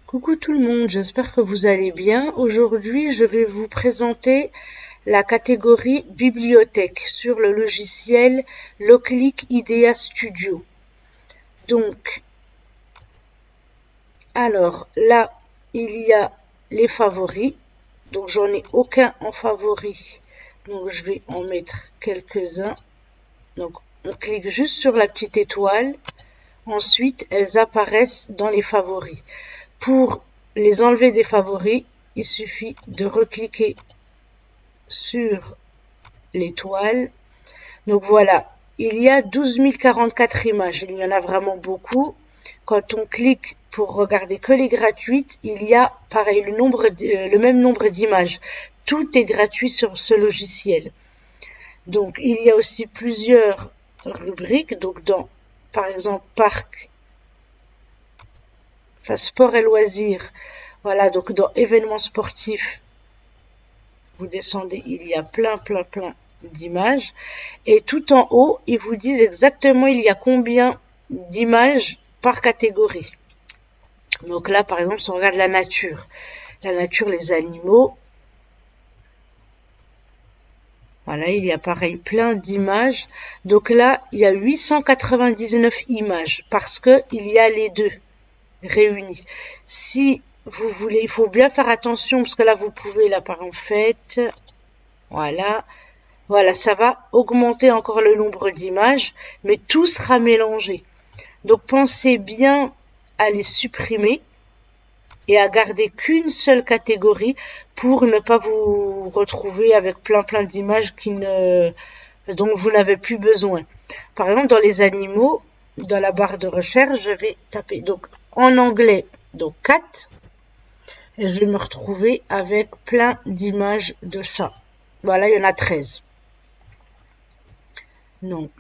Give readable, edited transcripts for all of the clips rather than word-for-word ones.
Coucou tout le monde, j'espère que vous allez bien. Aujourd'hui, je vais vous présenter la catégorie bibliothèque sur le logiciel Locliq IDEA Studio. Donc, alors là, il y a les favoris. Donc, j'en ai aucun en favori. Donc, je vais en mettre quelques-uns. Donc, on clique juste sur la petite étoile. Ensuite, elles apparaissent dans les favoris. Pour les enlever des favoris, il suffit de recliquer sur l'étoile. Donc voilà, il y a 12 044 images. Il y en a vraiment beaucoup. Quand on clique pour regarder que les gratuites, il y a pareil le même nombre d'images. Tout est gratuit sur ce logiciel. Donc il y a aussi plusieurs rubriques. Donc dans, par exemple, parc, enfin sport et loisirs. Voilà, donc dans événements sportifs, vous descendez, il y a plein d'images. Et tout en haut, ils vous disent exactement il y a combien d'images par catégorie. Donc là, par exemple, si on regarde la nature, les animaux, voilà, il y a pareil plein d'images. Donc là, il y a 899 images parce que il y a les deux réunis. Si vous voulez, il faut bien faire attention parce que là, vous pouvez, là, par en fait, voilà, ça va augmenter encore le nombre d'images, mais tout sera mélangé. Donc, pensez bien à les supprimer et à garder qu'une seule catégorie pour ne pas vous retrouver avec plein d'images dont vous n'avez plus besoin. Par exemple, dans les animaux, dans la barre de recherche, je vais taper donc en anglais, donc cat, et je vais me retrouver avec plein d'images de chats. Voilà, il y en a 13. Donc,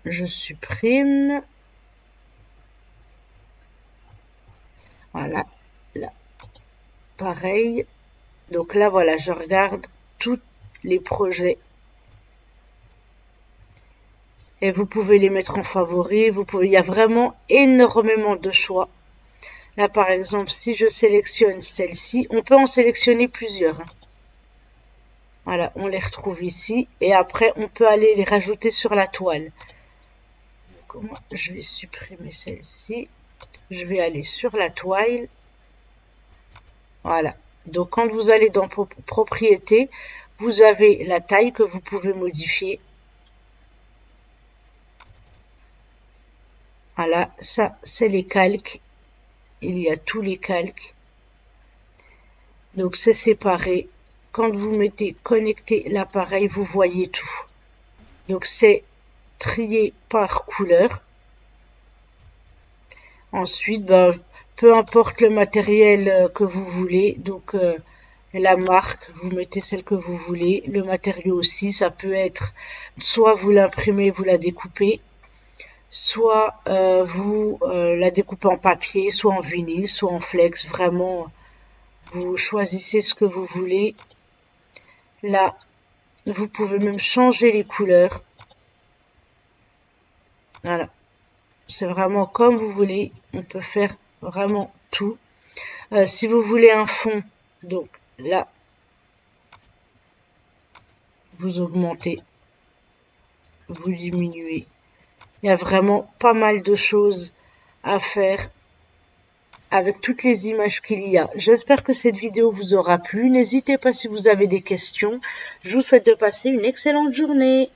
je supprime. Voilà, là, pareil. Donc là, voilà, je regarde tous les projets. Et vous pouvez les mettre en favori. Il y a vraiment énormément de choix. Là, par exemple, si je sélectionne celle-ci, on peut en sélectionner plusieurs. Voilà, on les retrouve ici. Et après, on peut aller les rajouter sur la toile. Donc, moi, je vais supprimer celle-ci. Je vais aller sur la toile. Voilà. Donc, quand vous allez dans Propriétés, vous avez la taille que vous pouvez modifier. Voilà, ça, c'est les calques. Il y a tous les calques. Donc, c'est séparé. Quand vous mettez connecter l'appareil, vous voyez tout. Donc, c'est trié par couleur. Ensuite, peu importe le matériel que vous voulez, donc la marque, vous mettez celle que vous voulez. Le matériau aussi, ça peut être soit vous l'imprimez, vous la découpez, soit vous la découpez en papier, soit en vinyle, soit en flex. Vraiment, vous choisissez ce que vous voulez. Là, vous pouvez même changer les couleurs. Voilà. C'est vraiment comme vous voulez. On peut faire vraiment tout. Si vous voulez un fond, donc là, vous augmentez, vous diminuez. Il y a vraiment pas mal de choses à faire avec toutes les images qu'il y a. J'espère que cette vidéo vous aura plu. N'hésitez pas si vous avez des questions. Je vous souhaite de passer une excellente journée.